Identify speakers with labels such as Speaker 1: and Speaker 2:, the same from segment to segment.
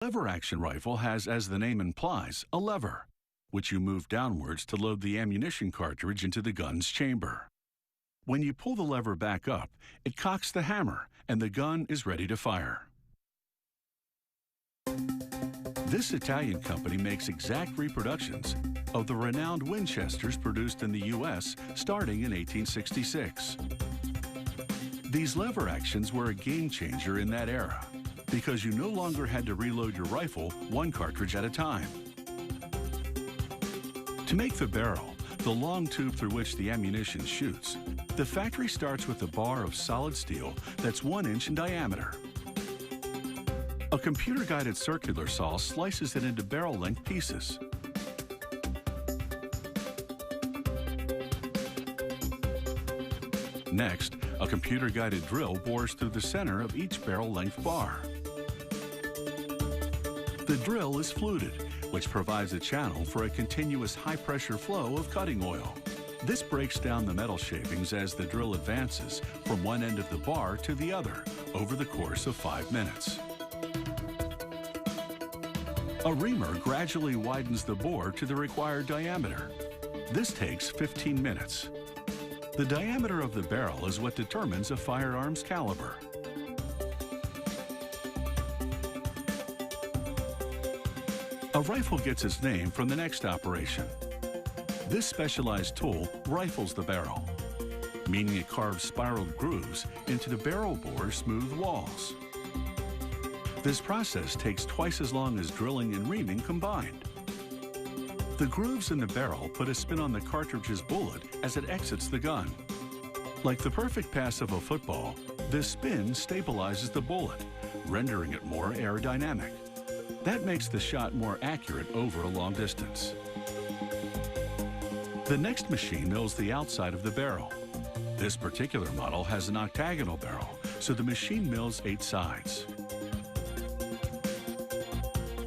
Speaker 1: Lever-action rifle has, as the name implies, a lever, which you move downwards to load the ammunition cartridge into the gun's chamber. When you pull the lever back up, it cocks the hammer, and the gun is ready to fire. This Italian company makes exact reproductions of the renowned Winchesters produced in the U.S. starting in 1866. These lever actions were a game changer in that era because you no longer had to reload your rifle one cartridge at a time. To make the barrel, the long tube through which the ammunition shoots, the factory starts with a bar of solid steel that's 1 inch in diameter. A computer-guided circular saw slices it into barrel-length pieces. Next, a computer-guided drill bores through the center of each barrel-length bar. The drill is fluted, which provides a channel for a continuous high-pressure flow of cutting oil. This breaks down the metal shavings as the drill advances from one end of the bar to the other over the course of 5 minutes. A reamer gradually widens the bore to the required diameter. This takes 15 minutes. The diameter of the barrel is what determines a firearm's caliber. A rifle gets its name from the next operation. This specialized tool rifles the barrel, meaning it carves spiraled grooves into the barrel bore's smooth walls. This process takes twice as long as drilling and reaming combined. The grooves in the barrel put a spin on the cartridge's bullet as it exits the gun. Like the perfect pass of a football, this spin stabilizes the bullet, rendering it more aerodynamic. That makes the shot more accurate over a long distance. The next machine mills the outside of the barrel. This particular model has an octagonal barrel, so the machine mills 8 sides.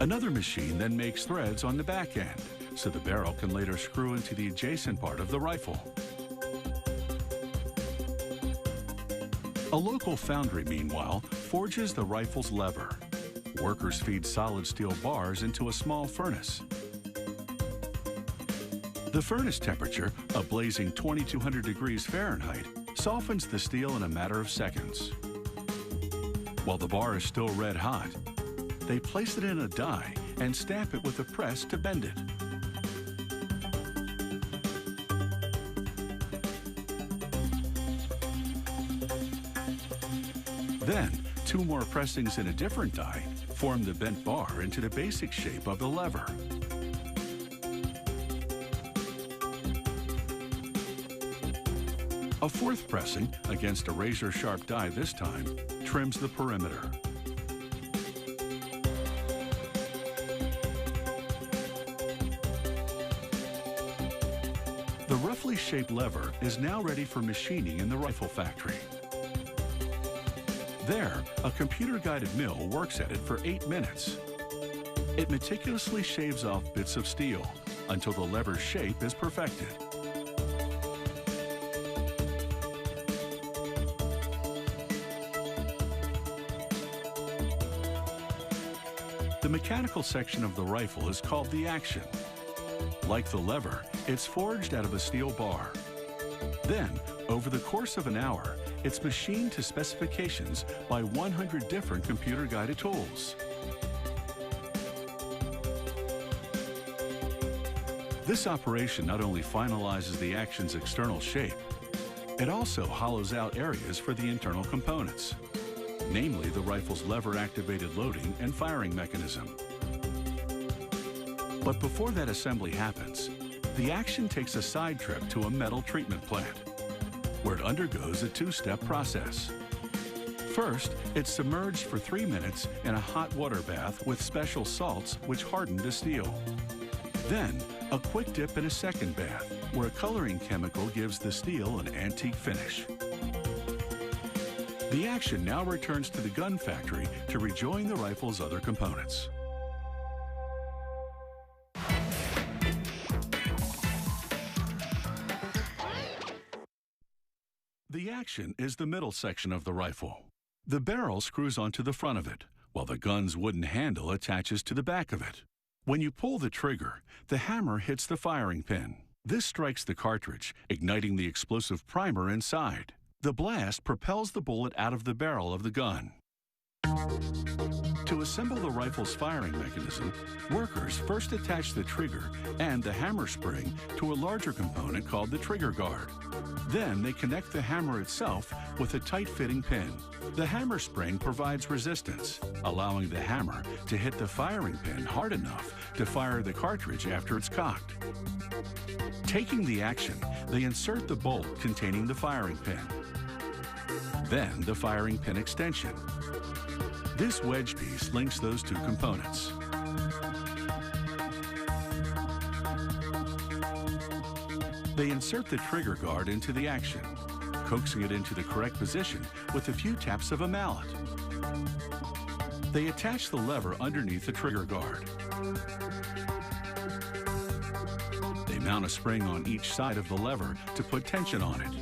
Speaker 1: Another machine then makes threads on the back end, so the barrel can later screw into the adjacent part of the rifle. A local foundry, meanwhile, forges the rifle's lever. Workers feed solid steel bars into a small furnace. The furnace temperature, a blazing 2200 degrees Fahrenheit, softens the steel in a matter of seconds. While the bar is still red hot, they place it in a die and stamp it with a press to bend it. Then, 2 more pressings in a different die form the bent bar into the basic shape of the lever. A 4th pressing, against a razor-sharp die this time, trims the perimeter. The roughly shaped lever is now ready for machining in the rifle factory. There, a computer-guided mill works at it for 8 minutes. It meticulously shaves off bits of steel until the lever's shape is perfected. The mechanical section of the rifle is called the action. Like the lever, it's forged out of a steel bar. Then, over the course of an hour, it's machined to specifications by 100 different computer-guided tools. This operation not only finalizes the action's external shape, it also hollows out areas for the internal components, namely the rifle's lever-activated loading and firing mechanism. But before that assembly happens, the action takes a side trip to a metal treatment plant, where it undergoes a 2-step process. First, it's submerged for 3 minutes in a hot water bath with special salts which harden the steel. Then, a quick dip in a second bath, where a coloring chemical gives the steel an antique finish. The action now returns to the gun factory to rejoin the rifle's other components. The action is the middle section of the rifle. The barrel screws onto the front of it, while the gun's wooden handle attaches to the back of it. When you pull the trigger, the hammer hits the firing pin. This strikes the cartridge, igniting the explosive primer inside. The blast propels the bullet out of the barrel of the gun. To assemble the rifle's firing mechanism, workers first attach the trigger and the hammer spring to a larger component called the trigger guard. Then they connect the hammer itself with a tight-fitting pin. The hammer spring provides resistance, allowing the hammer to hit the firing pin hard enough to fire the cartridge after it's cocked. Taking the action, they insert the bolt containing the firing pin. Then the firing pin extension. This wedge piece links those two components. They insert the trigger guard into the action, coaxing it into the correct position with a few taps of a mallet. They attach the lever underneath the trigger guard. They mount a spring on each side of the lever to put tension on it.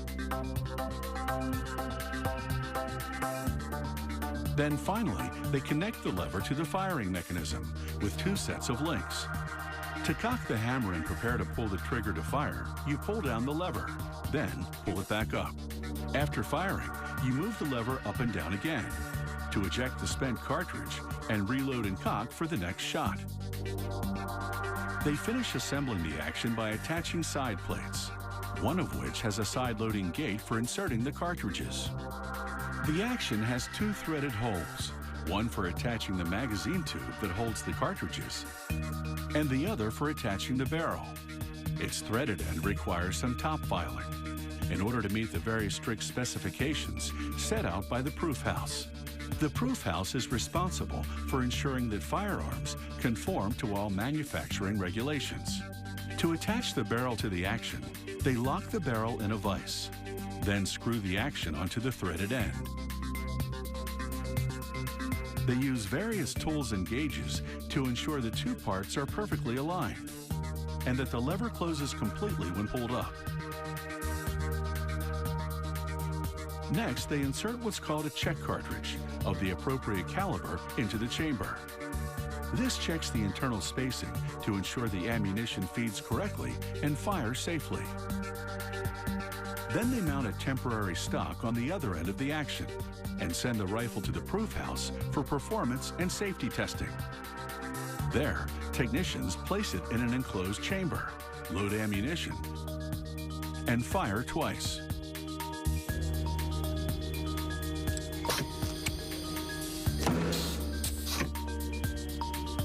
Speaker 1: Then finally, they connect the lever to the firing mechanism with two sets of links. To cock the hammer and prepare to pull the trigger to fire, you pull down the lever, then pull it back up. After firing, you move the lever up and down again to eject the spent cartridge and reload and cock for the next shot. They finish assembling the action by attaching side plates, one of which has a side-loading gate for inserting the cartridges. The action has two threaded holes, one for attaching the magazine tube that holds the cartridges, and the other for attaching the barrel. Its threaded end requires some top filing in order to meet the very strict specifications set out by the proof house. The proof house is responsible for ensuring that firearms conform to all manufacturing regulations. To attach the barrel to the action, they lock the barrel in a vise, then screw the action onto the threaded end. They use various tools and gauges to ensure the two parts are perfectly aligned and that the lever closes completely when pulled up. Next, they insert what's called a check cartridge of the appropriate caliber into the chamber. This checks the internal spacing to ensure the ammunition feeds correctly and fires safely. Then they mount a temporary stock on the other end of the action and send the rifle to the proof house for performance and safety testing. There, technicians place it in an enclosed chamber, load ammunition, and fire twice.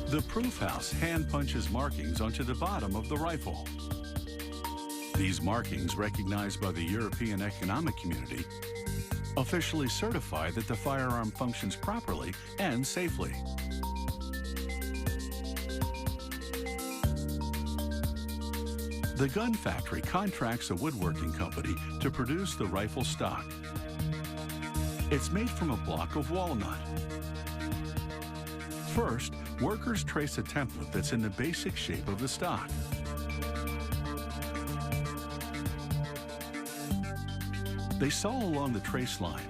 Speaker 1: The proof house hand punches markings onto the bottom of the rifle. These markings, recognized by the European Economic Community, officially certify that the firearm functions properly and safely. The gun factory contracts a woodworking company to produce the rifle stock. It's made from a block of walnut. First, workers trace a template that's in the basic shape of the stock. They saw along the trace line.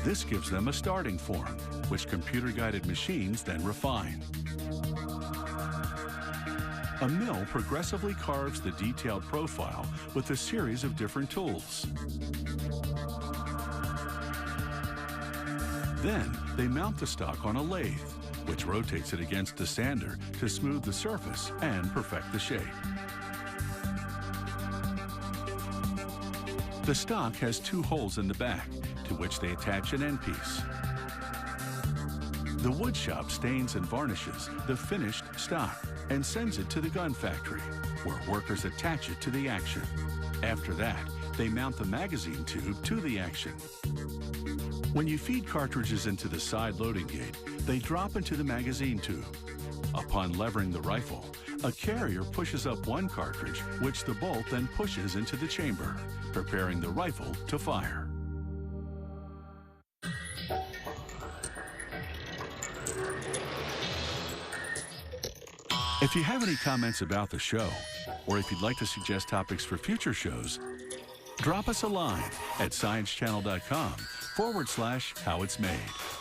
Speaker 1: This gives them a starting form, which computer-guided machines then refine. A mill progressively carves the detailed profile with a series of different tools. Then they mount the stock on a lathe, which rotates it against the sander to smooth the surface and perfect the shape. The stock has two holes in the back, to which they attach an end piece. The wood shop stains and varnishes the finished stock and sends it to the gun factory, where workers attach it to the action. After that, they mount the magazine tube to the action. When you feed cartridges into the side loading gate, they drop into the magazine tube. Upon levering the rifle, a carrier pushes up one cartridge, which the bolt then pushes into the chamber, preparing the rifle to fire. If you have any comments about the show, Or if you'd like to suggest topics for future shows, drop us a line at sciencechannel.com/how it's made.